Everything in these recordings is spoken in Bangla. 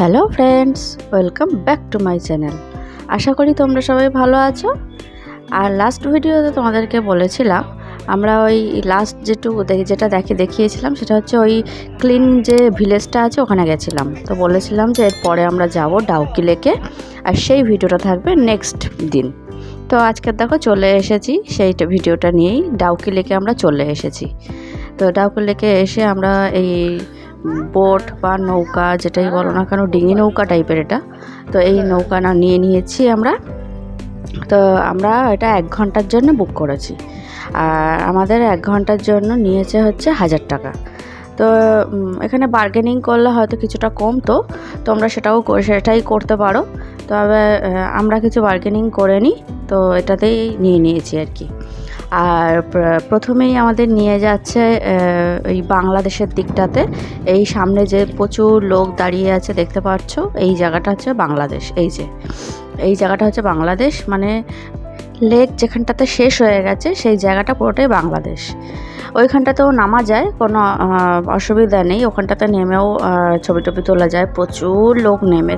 Hello friends, welcome back to my channel. আশা করি তোমরা সবাই ভালো আছো। আর লাস্ট ভিডিওতে তোমাদেরকে বলেছিলাম আমরা ওই লাস্ট যেটা দেখিয়েছিলাম সেটা হচ্ছে ওই ক্লিন যে ভিলেজটা আছে ওখানে গেছিলাম। তো বলেছিলাম যে এরপরে আমরা যাব ডাউকি লেকে, আর সেই ভিডিওটা থাকবে নেক্সট দিন। তো আজকে দেখো চলে এসেছি সেই ভিডিওটা নিয়েই। ডাউকি লেকে আমরা চলে এসেছি। তো ডাউকি লেকে এসে আমরা এই বোট বা নৌকা যেটাই বলো না কেন, ডিঙি নৌকা টাইপের এটা, তো এই নৌকা নিয়ে নিয়েছি আমরা। তো আমরা এটা 1 ঘন্টার জন্য বুক করেছি, আর আমাদের 1 ঘন্টার জন্য নিয়েছে হচ্ছে 1000 টাকা। তো এখানে বার্গেনিং করলে হয়তো কিছুটা কমতো, তোমরা সেটাই করতে পারো। তবে আমরা কিছু বার্গেনিং করে নিই, তো এটাতেই নিয়ে নিয়েছি আর কি। আর প্রথমেই আমাদের নিয়ে যাচ্ছে এই বাংলাদেশের দিকটাতে। এই সামনে যে প্রচুর লোক দাঁড়িয়ে আছে দেখতে পাচ্ছ, এই জায়গাটা হচ্ছে বাংলাদেশ। এই জায়গাটা হচ্ছে বাংলাদেশ, মানে লেক যেখানটাতে শেষ হয়ে গেছে সেই জায়গাটা পুরোটাই বাংলাদেশ। ওইখানটাতেও নামা যায়, কোনো অসুবিধা নেই। ওখানটাতে নেমেও ছবি টবি তোলা যায়। প্রচুর লোক নেমে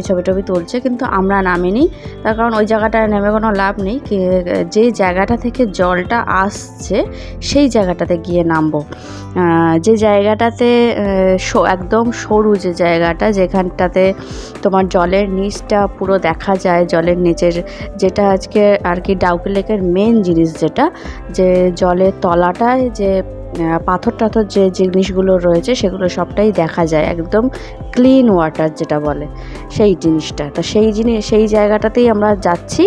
ছবি টবি তুলছে, কিন্তু আমরা নামিনি। তার কারণ ওই জায়গাটায় নেমে কোনো লাভ নেই। যে জায়গাটা থেকে জলটা আসছে সেই জায়গাটাতে গিয়ে নামবো। যে জায়গাটাতে একদম সরু যে জায়গাটা, যেখানটাতে তোমার জলের নিচটা পুরো দেখা যায়, জলের নিচের যেটা আজকে আর কি ডাউকি লেকের মেন জিনিস, যেটা যে জলের তলাটায় যে পাথর টাথর যে জিনিসগুলো রয়েছে সেগুলো সবটাই দেখা যায়, একদম ক্লিন ওয়াটার যেটা বলে সেই জিনিসটা। তো সেই জায়গাটাতেই আমরা যাচ্ছি।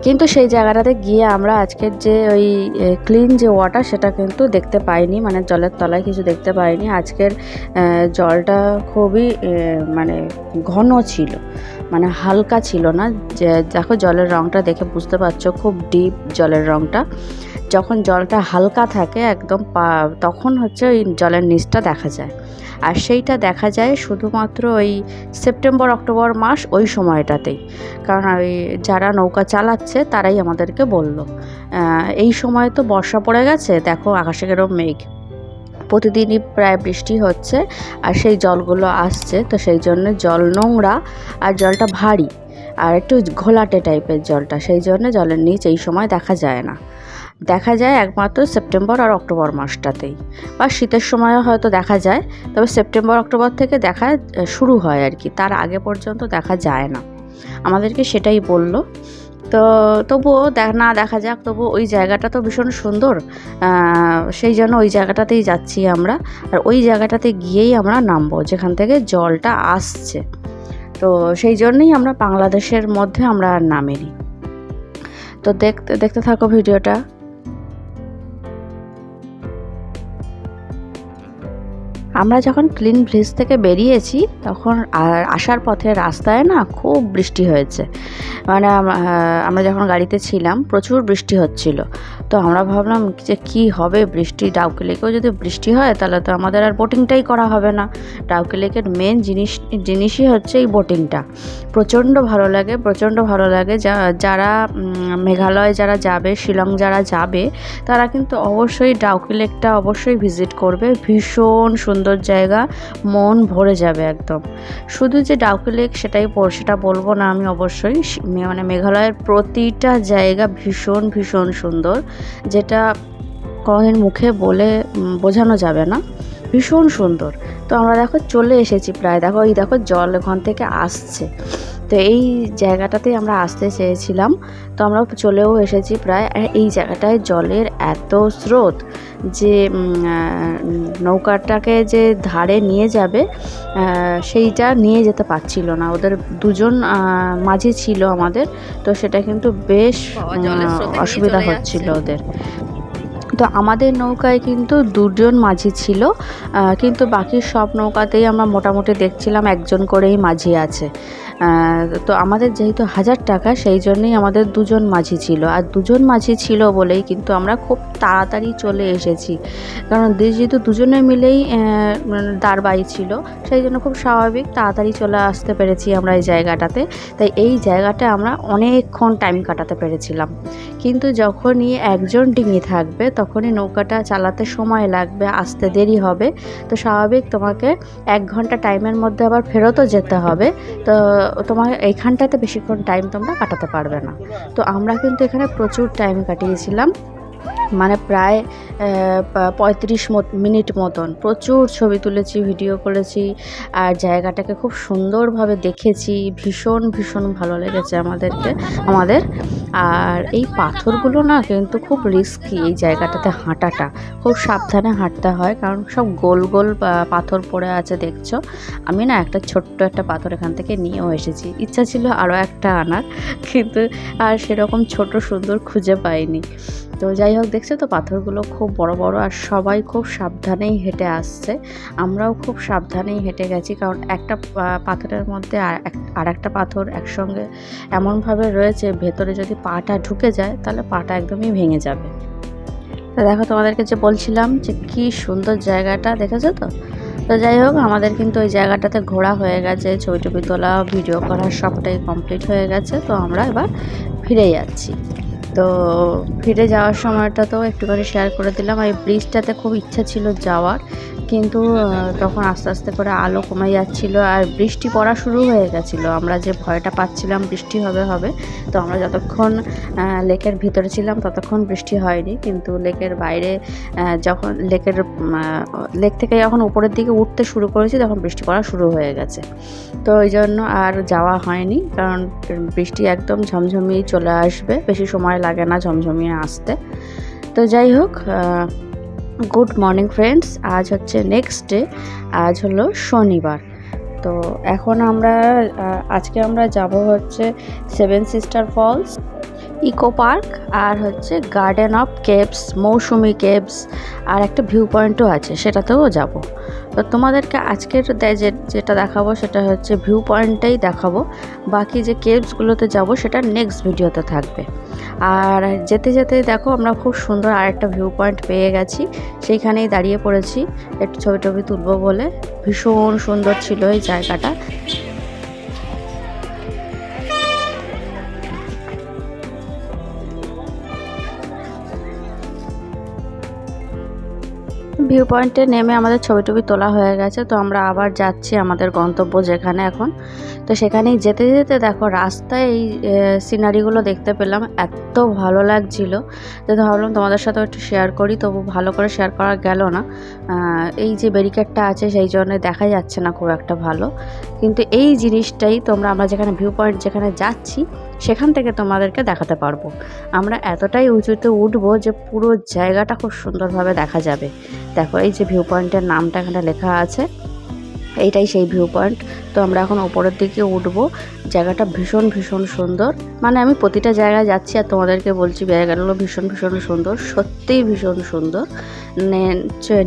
কিন্তু সেই জায়গাটাতে গিয়ে আমরা আজকের যে ওই ক্লিন যে ওয়াটার সেটা কিন্তু দেখতে পাইনি, মানে জলের তলায় কিছু দেখতে পাইনি। আজকের জলটা খুবই মানে ঘন ছিল, মানে হালকা ছিল না। যে দেখো জলের রঙটা দেখে বুঝতে পারছো, খুব ডিপ জলের রঙটা। যখন জলটা হালকা থাকে একদম তখন হচ্ছে ওই জলের নিচটা দেখা যায়। আর সেইটা দেখা যায় শুধুমাত্র ওই সেপ্টেম্বর অক্টোবর মাস, ওই সময়টাতেই। কারণ ওই যারা নৌকা চালাচ্ছে তারাই আমাদেরকে বললো এই সময় তো বর্ষা পড়ে গেছে, দেখো আকাশে কেরম মেঘ, প্রতিদিনই প্রায় বৃষ্টি হচ্ছে আর সেই জলগুলো আসছে। তো সেই জন্য জল নোংরা আর জলটা ভারী আর একটু ঘোলাটে টাইপের জলটা, সেই জন্য জলের নিচ এই সময় দেখা যায় না। দেখা যায় একমাত্র সেপ্টেম্বর আর অক্টোবর মাসটাতেই, বা শীতের সময়ও হয়তো দেখা যায়। তবে সেপ্টেম্বর অক্টোবর থেকে দেখা শুরু হয় আর কি, তার আগে পর্যন্ত দেখা যায় না। আমাদেরকে সেটাই বললো। তো তবুও দেখা যাক, তবু ওই জায়গাটা তো ভীষণ সুন্দর, সেই জন্য ওই জায়গাটাতেই যাচ্ছি আমরা। আর ওই জায়গাটাতে গিয়েই আমরা নামবো যেখান থেকে জলটা আসছে। তো সেই জন্যই আমরা বাংলাদেশের মধ্যে আমরা আর নামিনি। তো দেখতে থাকো ভিডিওটা। আমরা যখন ক্লিন ব্রিজ থেকে বেরিয়েছি তখন আসার পথে রাস্তায় না খুব বৃষ্টি হয়েছে, মানে আমরা যখন গাড়িতে ছিলাম প্রচুর বৃষ্টি হচ্ছিল। তো আমরা ভাবলাম যে কী হবে, বৃষ্টি ডাউকি লেকেও যদি বৃষ্টি হয় তাহলে তো আমাদের আর বোটিংটাই করা হবে না। ডাউকি লেকের মেন জিনিসই হচ্ছে এই বোটিংটা। প্রচণ্ড ভালো লাগে। যারা মেঘালয় যারা যাবে, শিলং যারা যাবে, তারা কিন্তু অবশ্যই ডাউকি লেকটা অবশ্যই ভিজিট করবে। ভীষণ সুন্দর জায়গা, মন ভরে যাবে একদম। শুধু যে ডাউকি লেক সেটা বলবো না আমি, অবশ্যই মানে মেঘালয়ের প্রতিটা জায়গা ভীষণ ভীষণ সুন্দর, যেটা কোনোদিন মুখে বলে বোঝানো যাবে না, ভীষণ সুন্দর। তো আমরা দেখো চলে এসেছি প্রায়, দেখো জল ওখান থেকে আসছে। তো এই জায়গাটাতেই আমরা আসতে চেয়েছিলাম, তো আমরা চলেও এসেছি প্রায়। এই জায়গাটায় জলের এত স্রোত যে নৌকাটাকে যে ধারে নিয়ে যাবে সেইটা নিয়ে যেতে পারছিল না। ওদের 2জন মাঝি ছিল আমাদের, তো সেটা কিন্তু বেশ অসুবিধা হচ্ছিল ওদের। তো আমাদের নৌকায় কিন্তু 2জন মাঝি ছিল, কিন্তু বাকি সব নৌকাতেই আমরা মোটামুটি দেখছিলাম 1জন করেই মাঝি আছে। তো আমাদের যেহেতু 1000 টাকা, সেই জন্যই আমাদের 2জন মাঝি ছিল, আর 2জন মাঝি ছিল বলেই কিন্তু আমরা খুব তাড়াতাড়ি চলে এসেছি। কারণ যেহেতু দুজনে মিলেই দাঁড়বাই ছিল, সেই জন্য খুব স্বাভাবিক তাড়াতাড়ি চলে আসতে পেরেছি আমরা এই জায়গাটাতে। তাই এই জায়গাটা আমরা অনেকক্ষণ টাইম কাটাতে পেরেছিলাম। কিন্তু যখনই একজন ডিঙি থাকবে তখনই নৌকাটা চালাতে সময় লাগবে, আসতে দেরি হবে। তো স্বাভাবিক তোমাকে 1 ঘন্টা টাইমের মধ্যে আবার ফেরতও যেতে হবে। তো তোমার এইখানটাতে বেশিক্ষণ টাইম তোমরা কাটাতে পারবে না। তো আমরা কিন্তু এখানে প্রচুর টাইম কাটিয়েছিলাম, মানে প্রায় 35 মিনিট মতন। প্রচুর ছবি তুলেছি, ভিডিও করেছি, আর জায়গাটাকে খুব সুন্দরভাবে দেখেছি। ভীষণ ভালো লেগেছে আমাদের। আর এই পাথরগুলো না কিন্তু খুব রিস্কি, এই জায়গাটাতে হাঁটাটা খুব সাবধানে হাঁটতে হয়, কারণ সব গোল পাথর পড়ে আছে দেখছো। আমি না একটা ছোট্ট একটা পাথর এখান থেকে নিয়েও এসেছি, ইচ্ছা ছিল আরও একটা আনার, কিন্তু আর সেরকম ছোট সুন্দর খুঁজে পাইনি। তো যাই হোক, দেখছো তো পাথরগুলো খুব বড় বড়, আর সবাই খুব সাবধানেই হেঁটে আসছে। আমরাও খুব সাবধানেই হেঁটে গেছি, কারণ একটা পাথরের মধ্যে আর একটা পাথর একসঙ্গে এমনভাবে রয়েছে, ভেতরে যদি পাটা ঢুকে যায় তাহলে পাটা একদমই ভেঙে যাবে। তো দেখো, তোমাদেরকে যে বলছিলাম যে কি সুন্দর জায়গাটা, দেখেছো তো। তো যাই হোক, আমাদের কিন্তু ওই জায়গাটাতে ঘোরা হয়ে গেছে, ছবি টবি তোলা, ভিডিও করা সবটাই কমপ্লিট হয়ে গেছে। তো আমরা এবার ফিরে যাচ্ছি। তো ফিরে যাওয়ার সময়টা তো একটুখানি শেয়ার করে দিলাম। এই ব্রিজটাতে খুব ইচ্ছা ছিল যাওয়ার, কিন্তু তখন আস্তে আস্তে করে আলো কমে যাচ্ছিল, আর বৃষ্টি পড়া শুরু হয়ে গেছিলো। আমরা যে ভয়টা পাচ্ছিলাম বৃষ্টি হবে, তো আমরা যতক্ষণ লেকের ভিতরে ছিলাম ততক্ষণ বৃষ্টি হয়নি, কিন্তু লেকের বাইরে যখন লেক থেকে যখন উপরের দিকে উঠতে শুরু করেছি তখন বৃষ্টি পড়া শুরু হয়ে গেছে। তো ওই জন্য আর যাওয়া হয়নি, কারণ বৃষ্টি একদম ঝমঝমিয়ে চলে আসবে, বেশি সময় লাগে না ঝমঝমিয়ে আসতে। তো যাই হোক, গুড মর্নিং ফ্রেন্ডস। আজ হচ্ছে নেক্সট ডে, আজ হলো শনিবার। তো এখন আজকে আমরা যাব হচ্ছে 7 সিস্টার ফলস, ইকো পার্ক, আর হচ্ছে garden of caves, Mawsmai caves, আর একটা ভিউ পয়েন্টও আছে, সেটাতেও যাব। তো তোমাদেরকে আজকের যেটা দেখাবো সেটা হচ্ছে ভিউ পয়েন্টটাই দেখাবো। বাকি যে কেভসগুলোতে যাব সেটা নেক্সট ভিডিওতে থাকবে। আর যেতে যেতে দেখো, আমরা খুব সুন্দর আরেকটা ভিউ পয়েন্ট পেয়ে গেছি, সেইখানেই দাঁড়িয়ে পড়েছি একটু ছবি টবি তুলবো বলে। ভীষণ সুন্দর ছিল এই জায়গাটা। ভিউ পয়েন্টে নেমে আমাদের ছবি টবি তোলা হয়ে গেছে। তো আমরা আবার যাচ্ছি আমাদের গন্তব্য যেখানে এখন। তো সেখানেই যেতে যেতে দেখো, রাস্তায় এই সিনারিগুলো দেখতে পেলাম, এত ভালো লাগছিল যে ভাবলাম তোমাদের সাথেও একটু শেয়ার করি। তবু ভালো করে শেয়ার করা গেল না, এই যে ব্যারিকেডটা আছে সেই জন্য দেখা যাচ্ছে না খুব একটা ভালো। কিন্তু এই জিনিসটাই আমরা যেখানে ভিউ পয়েন্ট যেখানে যাচ্ছি সেখান থেকে তোমাদেরকে দেখাতে পারবো। আমরা এতটাই উঁচুতে উঠবো যে পুরো জায়গাটা খুব সুন্দরভাবে দেখা যাবে। দেখো, এই যে ভিউ পয়েন্টের নামটা এখানে লেখা আছে, এইটাই সেই ভিউ পয়েন্ট। তো আমরা এখন ওপরের দিকে উঠবো। জায়গাটা ভীষণ সুন্দর, মানে আমি প্রতিটা জায়গায় যাচ্ছি আর তোমাদেরকে বলছি জায়গাগুলো ভীষণ সুন্দর, সত্যিই ভীষণ সুন্দর।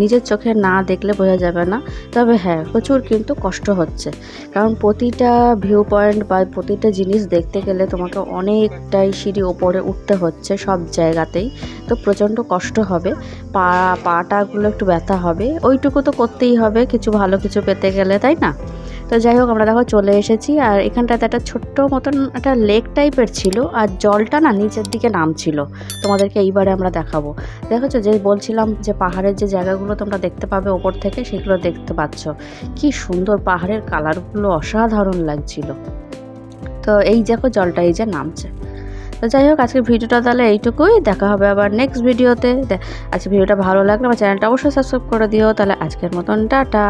নিজের চোখে না দেখলে বোঝা যাবে না। তবে হ্যাঁ, প্রচুর কিন্তু কষ্ট হচ্ছে, কারণ প্রতিটা ভিউ পয়েন্ট বা প্রতিটা জিনিস দেখতে গেলে তোমাকে অনেকটাই সিঁড়ি ওপরে উঠতে হচ্ছে সব জায়গাতেই। তো প্রচণ্ড কষ্ট হবে, পাটাগুলো একটু ব্যথা হবে, ওইটুকু তো করতেই হবে কিছু ভালো কিছু পেতে গেলে, তাই না? তো যাই হোক, আমরা দেখো চলে এসেছি। আর এখানটাতে একটা ছোট্ট মতন একটা লেক টাইপের ছিল, আর জলটা না নিচের দিকে নামছিল। তোমাদেরকে এইবারে আমরা দেখাবো। দেখেছো, যে বলছিলাম যে পাহাড়ের যে জায়গাগুলো তোমরা দেখতে পাবে ওপর থেকে, সেগুলো দেখতে পাচ্ছ। কি সুন্দর পাহাড়ের কালারগুলো, অসাধারণ লাগছিল। তো এই দেখো, জলটা এই যে নামছে। তো যাই হোক, আজকের ভিডিওটা তাহলে এইটুকুই। দেখা হবে আবার নেক্সট ভিডিওতে। আজকে ভিডিওটা ভালো লাগলে আমার চ্যানেলটা অবশ্যই সাবস্ক্রাইব করে দিও। তাহলে আজকের মতন টাটা।